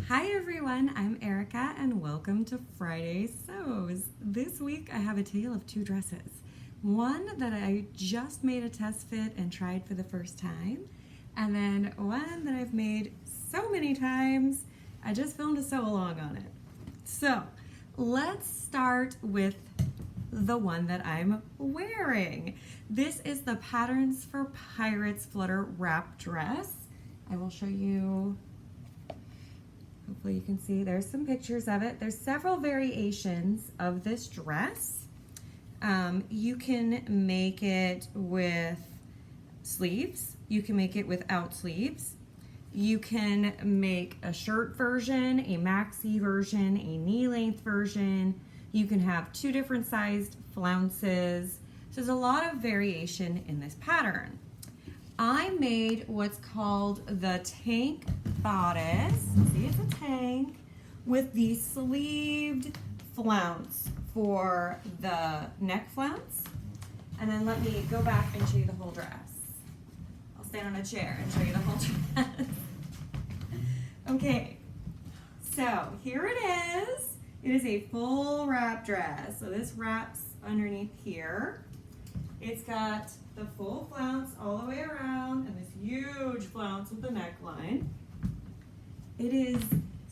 Hi everyone, I'm Erica and welcome to Friday Sews. This week I have a tale of two dresses. One that I just made a test fit and tried for the first time, and then one that I've made so many times I just filmed a sew along on it. So let's start with the one that I'm wearing. This is the Patterns for Pirates Flutter Wrap dress. I will show you. Hopefully you can see there's some pictures of it. There's several variations of this dress. You can make it with sleeves. You can make it without sleeves. You can make a shirt version, a maxi version, a knee length version. You can have two different sized flounces. So there's a lot of variation in this pattern. I made what's called the tank bodice. See, it's a tank with the sleeved flounce for the neck flounce. And then let me go back and show you the whole dress. I'll stand on a chair and show you the whole dress. Okay, so here it is. It is a full wrap dress. So this wraps underneath here. It's got the full flounce all the way around and this huge flounce with the neckline. It is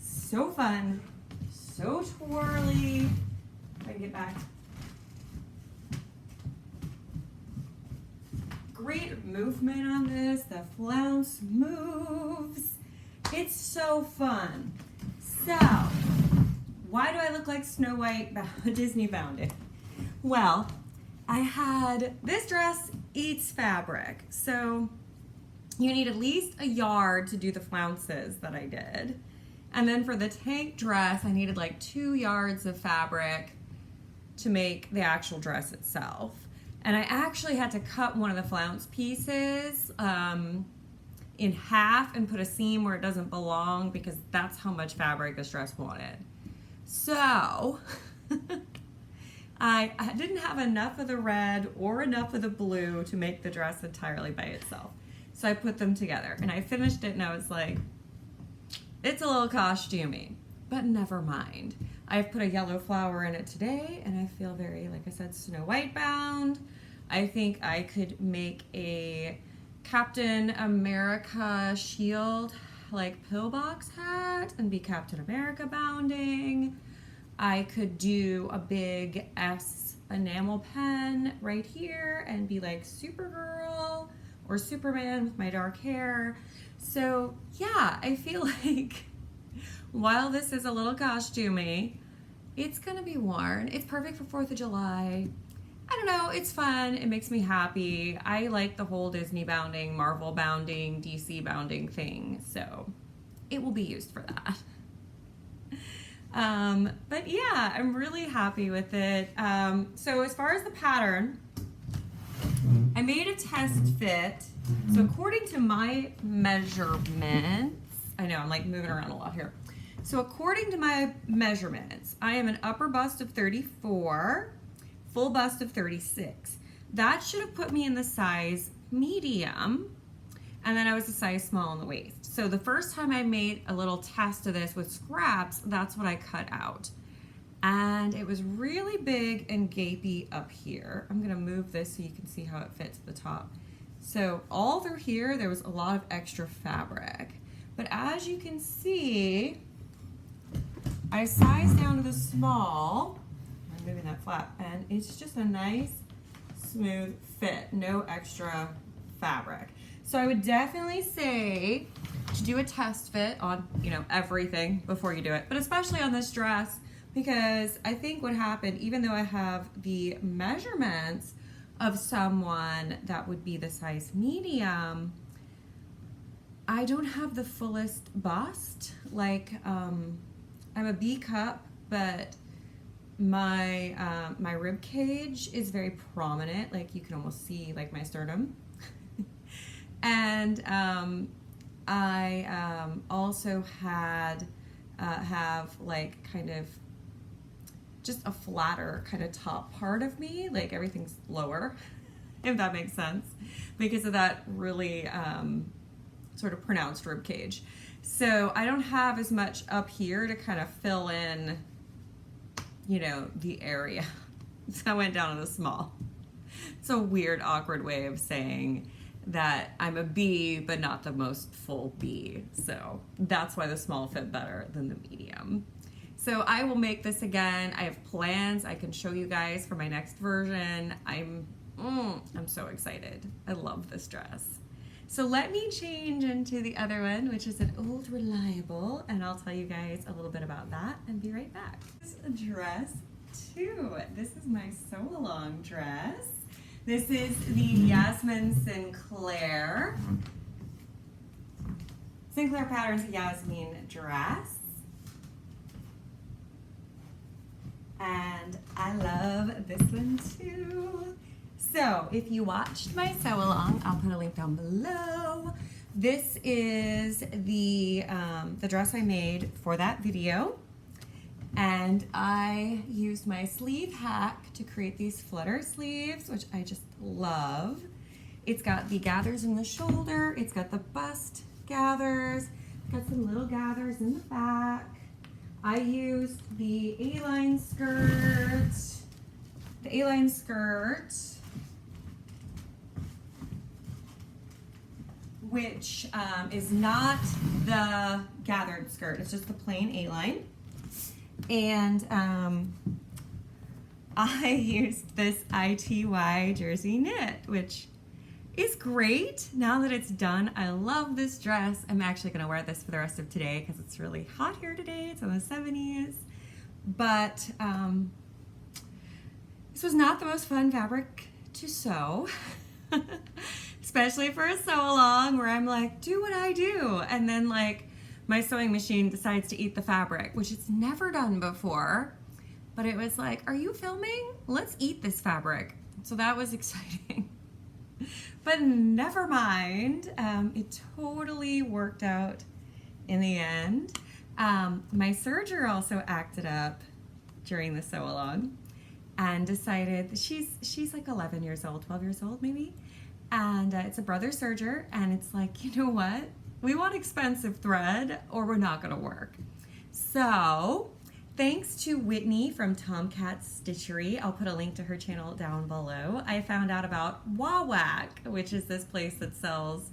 so fun, so twirly. If I can get back. Great movement on this. The flounce moves. It's so fun. So, why do I look like Snow White Disney bound? Well, I had this dress eats fabric, so you need at least a yard to do the flounces that I did. And then for the tank dress, I needed like 2 yards of fabric to make the actual dress itself. And I actually had to cut one of the flounce pieces in half and put a seam where it doesn't belong because that's how much fabric this dress wanted. So I didn't have enough of the red or enough of the blue to make the dress entirely by itself. So I put them together and I finished it and I was like, it's a little costumey, but never mind. I've put a yellow flower in it today and I feel very, like I said, Snow White bound. I think I could make a Captain America shield like pillbox hat and be Captain America bounding. I could do a big S enamel pen right here and be like Supergirl or Superman with my dark hair. So yeah, I feel like while this is a little costumey, it's gonna be worn. It's perfect for 4th of July. I don't know, it's fun, it makes me happy. I like the whole Disney bounding, Marvel bounding, DC bounding thing, so it will be used for that. But yeah, I'm really happy with it. So as far as the pattern, I made a test fit. So according to my measurements, I know I'm like moving around a lot here. So according to my measurements, I am an upper bust of 34, full bust of 36. That should have put me in the size medium. And then I was a size small in the waist. So the first time I made a little test of this with scraps, that's what I cut out. And it was really big and gapey up here. I'm gonna move this so you can see how it fits at the top. So all through here, there was a lot of extra fabric. But as you can see, I sized down to the small. I'm moving that flat, and it's just a nice, smooth fit, no extra fabric. So I would definitely say to do a test fit on, everything before you do it, but especially on this dress, because I think what happened, even though I have the measurements of someone that would be the size medium, I don't have the fullest bust. Like, I'm a B cup, but my rib cage is very prominent. Like you can almost see like my sternum. And I also have like kind of just a flatter kind of top part of me, like everything's lower, if that makes sense, because of that really sort of pronounced rib cage. So I don't have as much up here to kind of fill in, you know, the area. So I went down to the small. It's a weird, awkward way of saying that I'm a B, but not the most full B. So that's why the small fit better than the medium. So I will make this again. I have plans I can show you guys for my next version. I'm so excited. I love this dress. So let me change into the other one, which is an old reliable, and I'll tell you guys a little bit about that and be right back. This is a dress too. This is my sew-along dress. This is the Yasmin Sinclair Patterns Yasmin dress. And I love this one too. So if you watched my sew along, I'll put a link down below. This is the dress I made for that video. And I used my sleeve hack to create these flutter sleeves, which I just love. It's got the gathers in the shoulder, it's got the bust gathers, got some little gathers in the back. I used the A-line skirt, which is not the gathered skirt, it's just the plain A-line. And I used this ITY jersey knit, which is great. Now that it's done, I love this dress. I'm actually gonna wear this for the rest of today because it's really hot here today. It's in the 70s. But this was not the most fun fabric to sew, especially for a sew along where I'm like, do what I do. And then like my sewing machine decides to eat the fabric, which it's never done before. But it was like, are you filming? Let's eat this fabric. So that was exciting. But never mind, it totally worked out in the end. My serger also acted up during the sew along and decided that she's like 11 years old, 12 years old maybe. And it's a brother serger, and it's like, you know what? We want expensive thread or we're not gonna work. So thanks to Whitney from Tomcat Stitchery, I'll put a link to her channel down below, I found out about Wawak, which is this place that sells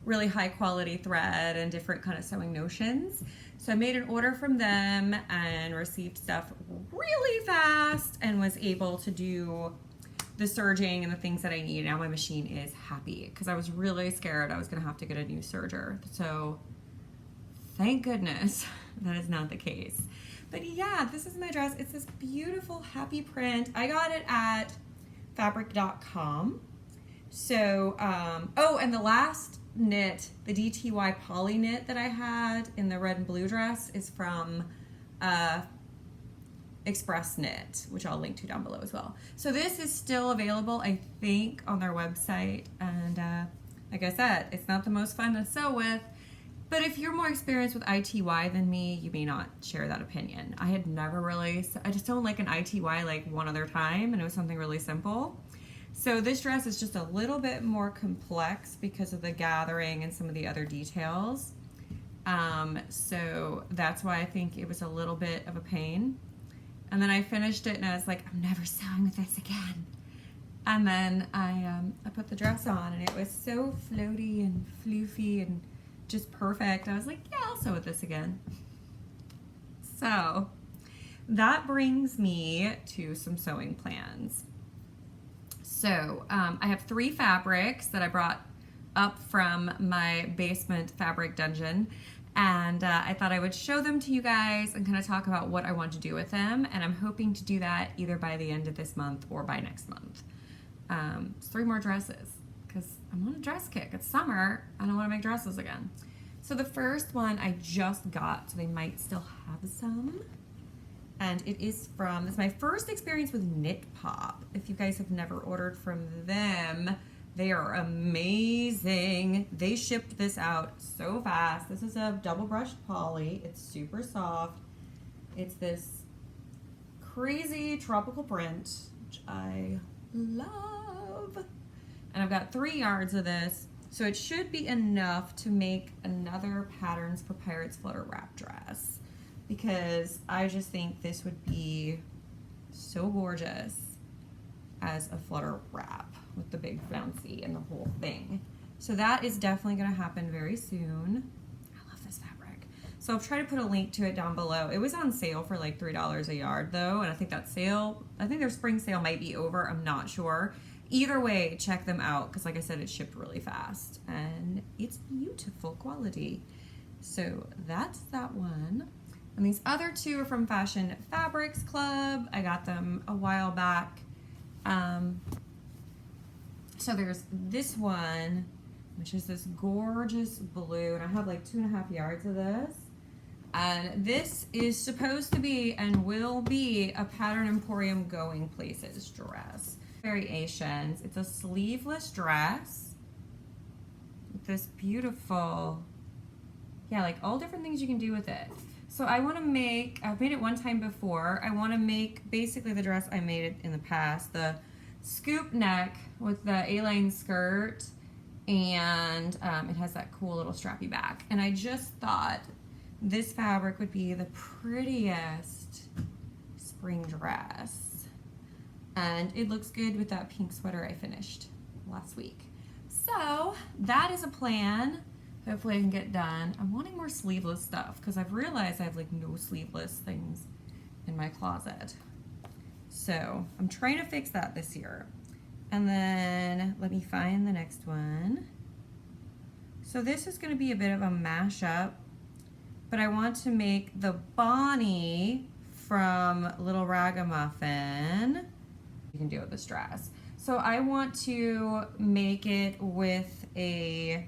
really high quality thread and different kind of sewing notions. So I made an order from them and received stuff really fast and was able to do the serging and the things that I need. Now my machine is happy because I was really scared I was gonna have to get a new serger. So thank goodness that is not the case. But yeah, this is my dress. It's this beautiful happy print. I got it at fabric.com. So, oh, and the last knit, the DTY poly knit that I had in the red and blue dress is from Express Knit, which I'll link to down below as well. So this is still available, I think, on their website. And like I said, it's not the most fun to sew with, but if you're more experienced with ITY than me, you may not share that opinion. I had never really, I just don't like an ITY like one other time, and it was something really simple. So this dress is just a little bit more complex because of the gathering and some of the other details. So that's why I think it was a little bit of a pain. And then I finished it and I was like, I'm never sewing with this again. And then I put the dress on and it was so floaty and floofy and just perfect. I was like, yeah, I'll sew with this again. So that brings me to some sewing plans. So I have 3 fabrics that I brought up from my basement fabric dungeon, and I thought I would show them to you guys and kind of talk about what I want to do with them, and I'm hoping to do that either by the end of this month or by next month. It's 3 more dresses because I'm on a dress kick. It's summer and I want to make dresses again. So the first one I just got, so they might still have some. And it is from, it's my first experience with knitpop. If you guys have never ordered from them, they are amazing. They shipped this out so fast. This is a double brushed poly. It's super soft. It's this crazy tropical print, which I love. And I've got 3 yards of this. So it should be enough to make another Patterns for Pirates flutter wrap dress, because I just think this would be so gorgeous as a flutter wrap with the big bouncy and the whole thing. So that is definitely going to happen very soon. I love this fabric. So I'll try to put a link to it down below. It was on sale for like $3 a yard though, and I think their spring sale might be over. I'm not sure. Either way, check them out, because like I said, it shipped really fast and it's beautiful quality. So that's that one. And these other two are from Fashion Fabrics Club. I got them a while back. So there's this one, which is this gorgeous blue, and I have like 2.5 yards of this. And this is supposed to be and will be a Pattern Emporium Going Places dress. Variations. It's a sleeveless dress with this beautiful, yeah, like all different things you can do with it. So I want to make, I've made it one time before. I want to make basically the dress I made it in the past, the scoop neck with the A-line skirt, and it has that cool little strappy back. And I just thought this fabric would be the prettiest spring dress. And it looks good with that pink sweater I finished last week. So that is a plan. Hopefully I can get done. I'm wanting more sleeveless stuff because I've realized I have like no sleeveless things in my closet. So I'm trying to fix that this year. And then let me find the next one. So this is going to be a bit of a mashup, but I want to make the Bonnie from Little Ragamuffin. You can do it with this dress. So I want to make it with a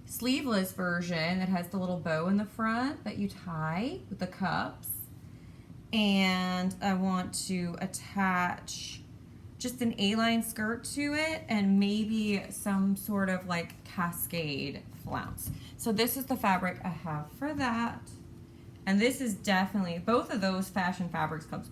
sleeveless version that has the little bow in the front that you tie with the cups. And I want to attach just an A-line skirt to it and maybe some sort of like cascade flounce. So this is the fabric I have for that. And this is definitely, both of those Fashion Fabrics Club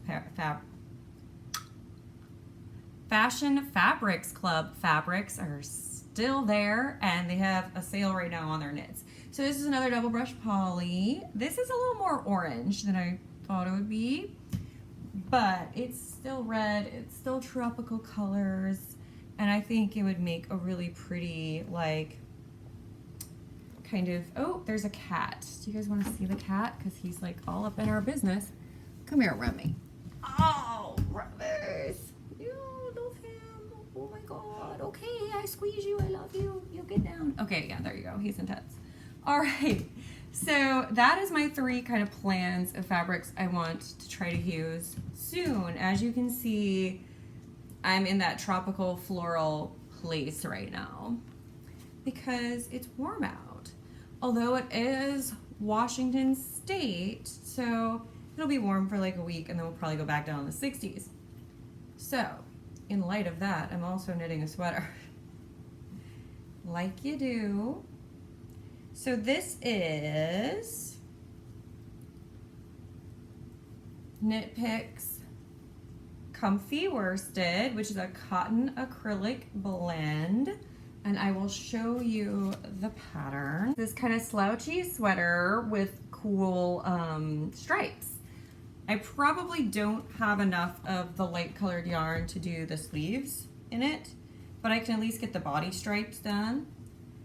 Fashion Fabrics Club fabrics are still there, and they have a sale right now on their knits. So this is another double brush poly. This is a little more orange than I thought it would be, but it's still red, it's still tropical colors, and I think it would make a really pretty, like, kind of, oh, there's a cat. Do you guys want to see the cat? Because he's like all up in our business. Come here, Remy. Oh, Remy. Oh my God, okay, I squeeze you, I love you, you get down. Okay, yeah, there you go, he's intense. All right, so that is my 3 kind of plans of fabrics I want to try to use soon. As you can see, I'm in that tropical floral place right now because it's warm out. Although it is Washington State, so it'll be warm for like a week and then we'll probably go back down in the 60s. So, in light of that, I'm also knitting a sweater. Like you do. So this is Knit Picks Comfy Worsted, which is a cotton acrylic blend. And I will show you the pattern. This kind of slouchy sweater with cool stripes. I probably don't have enough of the light colored yarn to do the sleeves in it, but I can at least get the body stripes done.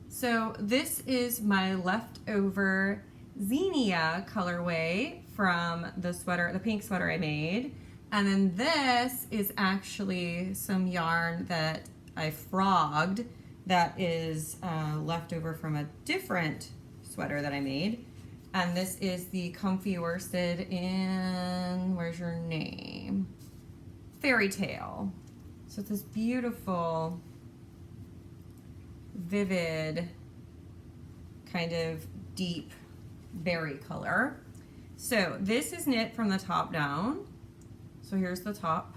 So this is my leftover Xenia colorway from the sweater, the pink sweater I made. And then this is actually some yarn that I frogged that is left over from a different sweater that I made. And this is the Comfy Worsted in, where's your name? Fairy Tale. So it's this beautiful, vivid, kind of deep berry color. So this is knit from the top down. So here's the top.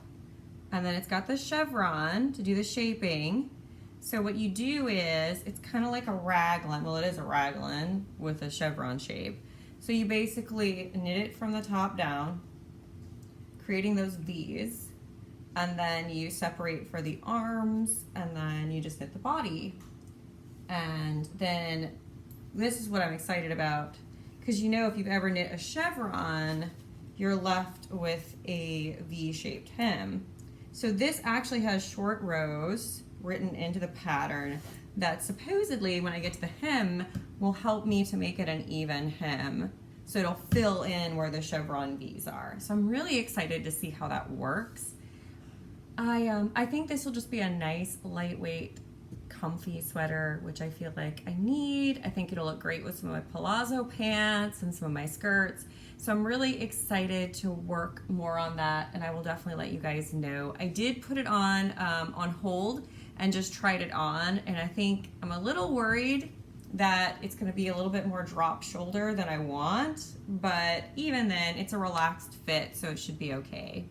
And then it's got the chevron to do the shaping. So what you do is, it's kind of like a raglan. Well, it is a raglan with a chevron shape. So you basically knit it from the top down, creating those V's. and then you separate for the arms, and then you just knit the body. And then this is what I'm excited about, because you know, if you've ever knit a chevron, you're left with a V-shaped hem. So this actually has short rows written into the pattern that supposedly, when I get to the hem, will help me to make it an even hem. So it'll fill in where the chevron V's are. So I'm really excited to see how that works. I think this will just be a nice, lightweight, comfy sweater, which I feel like I need. I think it'll look great with some of my palazzo pants and some of my skirts. So I'm really excited to work more on that, and I will definitely let you guys know. I did put it on hold and just tried it on, and I think I'm a little worried that it's going to be a little bit more drop shoulder than I want, but even then it's a relaxed fit, so it should be okay.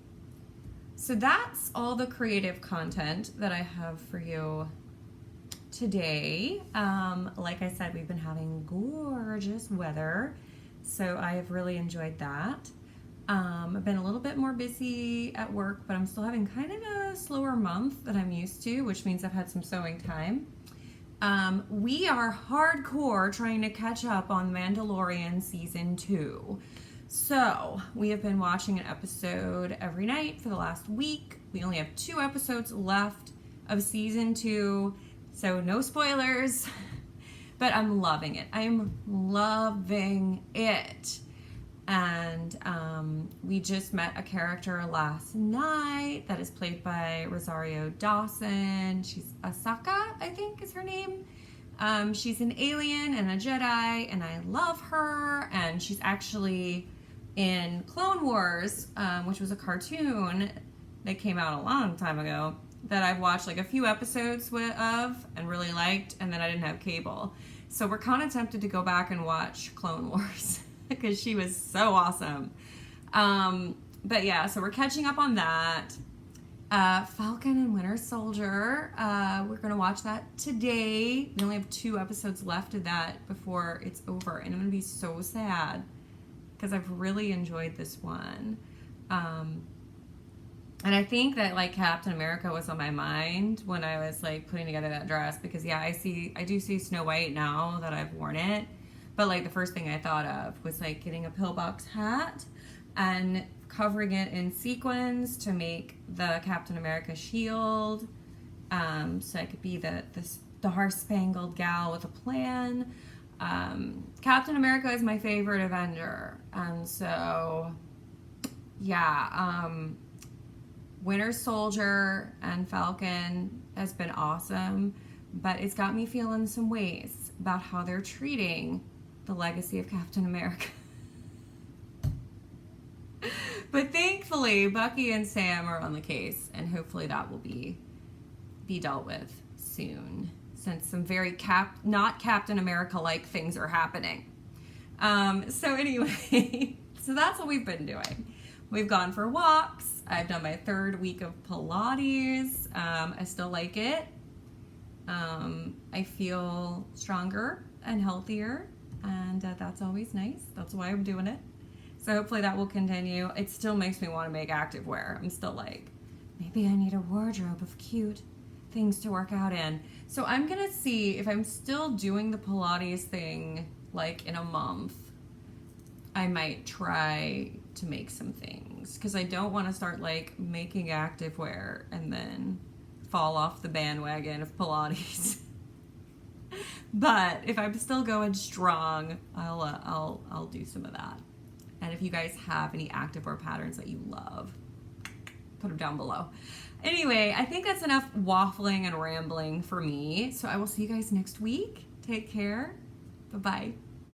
So that's all the creative content that I have for you today. Like I said, we've been having gorgeous weather, so I have really enjoyed that. I've been a little bit more busy at work, but I'm still having kind of a slower month than I'm used to, which means I've had some sewing time. We are hardcore trying to catch up on Mandalorian season 2. So we have been watching an episode every night for the last week. We only have 2 episodes left of season 2, so no spoilers, but I'm loving it. I'm loving it. And we just met a character last night that is played by Rosario Dawson. She's Asaka, I think is her name. She's an alien and a Jedi, and I love her. And she's actually in Clone Wars, which was a cartoon that came out a long time ago that I've watched like a few episodes of and really liked, and then I didn't have cable. So we're kind of tempted to go back and watch Clone Wars because she was so awesome. But yeah, so we're catching up on that. Falcon and Winter Soldier, we're going to watch that today. We only have 2 episodes left of that before it's over, and I'm going to be so sad because I've really enjoyed this one. And I think that like Captain America was on my mind when I was like putting together that dress, because yeah, I do see Snow White now that I've worn it, but like the first thing I thought of was like getting a pillbox hat and covering it in sequins to make the Captain America shield, so I could be the star-spangled gal with a plan. Captain America is my favorite Avenger, and so yeah, Winter Soldier and Falcon has been awesome, but it's got me feeling some ways about how they're treating the legacy of Captain America. But thankfully, Bucky and Sam are on the case, and hopefully that will be dealt with soon, since some very not Captain America-like things are happening. So anyway, so that's what we've been doing. We've gone for walks. I've done my 3rd week of Pilates. I still like it. I feel stronger and healthier, and that's always nice. That's why I'm doing it. So hopefully that will continue. It still makes me want to make activewear. I'm still like, maybe I need a wardrobe of cute things to work out in. So I'm going to see if I'm still doing the Pilates thing like in a month. I might try to make some things, because I don't want to start like making activewear and then fall off the bandwagon of Pilates. But if I'm still going strong, I'll do some of that. And if you guys have any activewear patterns that you love, put them down below. Anyway, I think that's enough waffling and rambling for me. So I will see you guys next week. Take care. Bye-bye.